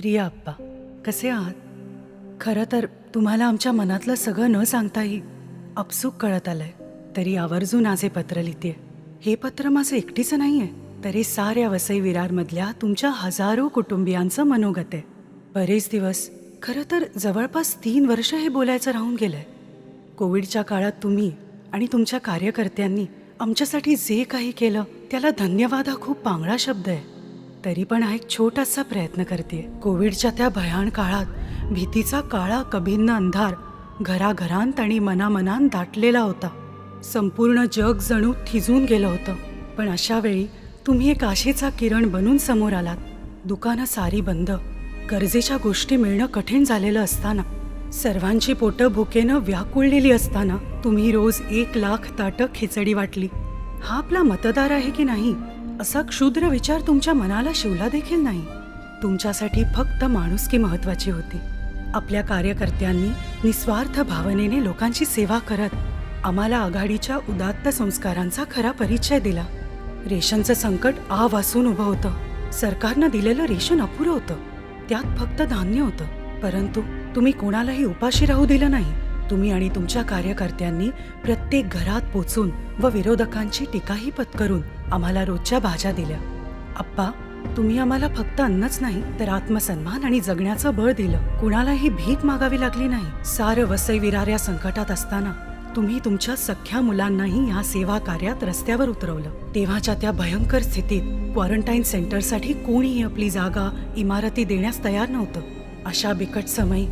प्रिया आप्पा, कसे आहात? खरं तर तुम्हाला आमच्या मनातलं सगळं न सांगताही आपसूक कळत आलंय. तरी आवर्जून आज हे पत्र लिहितेय. हे पत्र माझं एकटीचं नाहीये, तर हे साऱ्या वसई विरारमधल्या तुमच्या हजारो कुटुंबियांचं मनोगत आहे. बरेच दिवस, खरं तर जवळपास 3 वर्ष हे बोलायचं राहून गेलंय. कोविडच्या काळात तुम्ही आणि तुमच्या कार्यकर्त्यांनी आमच्यासाठी जे काही केलं त्याला धन्यवाद हा खूप पांगळा शब्द आहे. तरी पण हा एक छोटासा प्रयत्न करते. कोविडच्या त्या भयान काळात भीतीचा काळा कभिन्न अंधार घराघरांत आणि मनामनांत दाटलेला होता. संपूर्ण जग जणू थिजून गेलं होतं. पण अशा वेळी तुम्ही एक आशेचा किरण बनून समोर आलात. दुकानं सारी बंद, गरजेच्या गोष्टी मिळणं कठीण झालेलं असताना, सर्वांची पोटं भुकेनं व्याकुळलेली असताना तुम्ही रोज 1,00,000 ताटं खिचडी वाटली. हा आपला मतदार आहे की नाही असा क्षुद्र विचार तुमच्या मनाला शिवला देखील नाही. तुमच्यासाठी फक्त माणुसकी महत्वाची होती. आपल्या कार्यकर्त्यांनी निस्वार्थ भावनेने लोकांची सेवा करत आम्हाला आघाडीच्या उदात्त संस्कारांचा खरा परिचय दिला. रेशनचं संकट आ वासून उभं होतं. सरकारनं दिलेलं रेशन अपुरं होतं. त्यात फक्त धान्य होतं. परंतु तुम्ही कोणालाही उपाशी राहू दिलं नाही. तुम्ही आणि तुमच्या कार्यकर्त्यांनी प्रत्येक घरात पोचून व विरोधकांची टीकाही पत्करून आम्हाला रोजच्या भाज्या दिल्या. आप्पा, तुम्ही आम्हाला फक्त अन्नच नाही तर आत्मसन्मान आणि जगण्याचं बळ दिलं. कुणालाही भीक मागावी लागली नाही. सारं वसई विरार या संकटात असताना तुम्ही तुमच्या सख्ख्या मुलांनाही ह्या सेवा कार्यात रस्त्यावर उतरवलं. तेव्हाच्या त्या भयंकर स्थितीत क्वारंटाईन सेंटरसाठी कोणीही आपली जागा, इमारती देण्यास तयार नव्हतं. अशा बिकट समयी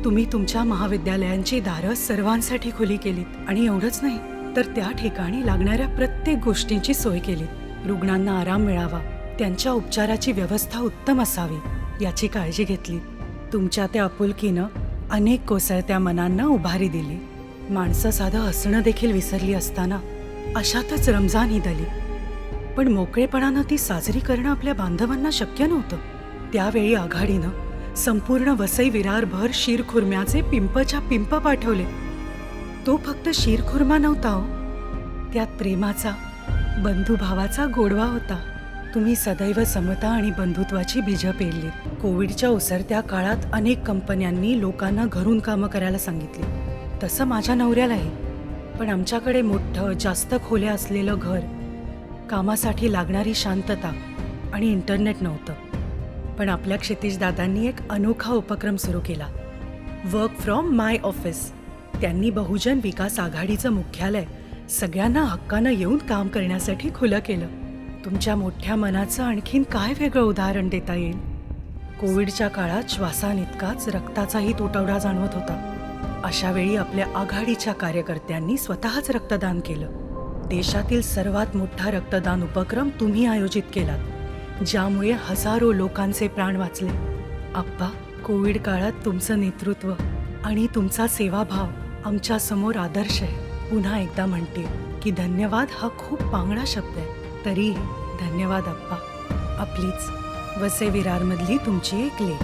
तुम्ही तुमच्या महाविद्यालयांची दारं सर्वांसाठी खुली केलीत. आणि एवढंच नाही तर त्या ठिकाणी लागणाऱ्या प्रत्येक गोष्टींची सोय केली. रुग्णांना आराम मिळावा, त्यांच्या उपचाराची व्यवस्था उत्तम असावी याची काळजी घेतली. तुमच्या त्या आपुलकीनं अनेक कोसळत्या मनांना उभारी दिली. माणसं साधं हसणं देखील विसरली असताना अशातच रमजान ईद आली. पण मोकळेपणानं ती साजरी करणं आपल्या बांधवांना शक्य नव्हतं. त्यावेळी आघाडीनं संपूर्ण वसई विरारभर शीरखुर्म्याचे पिंपच्या पिंप पाठवले. तो फक्त शीरखुर्मा नव्हता हो, त्यात प्रेमाचा, बंधुभावाचा गोडवा होता. तुम्ही सदैव समता आणि बंधुत्वाची बीजं पेरलीत. कोविडच्या उसरत्या काळात अनेक कंपन्यांनी लोकांना घरून कामं करायला सांगितली. तसं माझ्या नवऱ्यालाही. पण आमच्याकडे मोठं, जास्त खोल्या असलेलं घर, कामासाठी लागणारी शांतता आणि इंटरनेट नव्हतं. पण आपल्या क्षितिज दादांनी एक अनोखा उपक्रम सुरू केला, वर्क फ्रॉम माय ऑफिस. त्यांनी बहुजन विकास आघाडीचं मुख्यालय सगळ्यांना हक्कानं येऊन काम करण्यासाठी खुलं केलं. तुमच्या मोठ्या मनाचं आणखीन काय वेगळं उदाहरण देता येईल? कोविडच्या काळात श्वासानितकाच रक्ताचाही तुटवडा जाणवत होता. अशा वेळी आपल्या आघाडीच्या कार्यकर्त्यांनी स्वतःच रक्तदान केलं. देशातील सर्वात मोठा रक्तदान उपक्रम तुम्ही आयोजित केलात, ज्यामुळे हजारो लोकांचे प्राण वाचले. आप्पा, कोविड काळात तुमचं नेतृत्व आणि तुमचा सेवाभाव आमच्या समोर आदर्श आहे. पुन्हा एकदा म्हणते की धन्यवाद हा खूप पांगळा शब्द आहे. तरीही धन्यवाद आप्पा. आपलीच वसई विरारमधली तुमची एक लेख.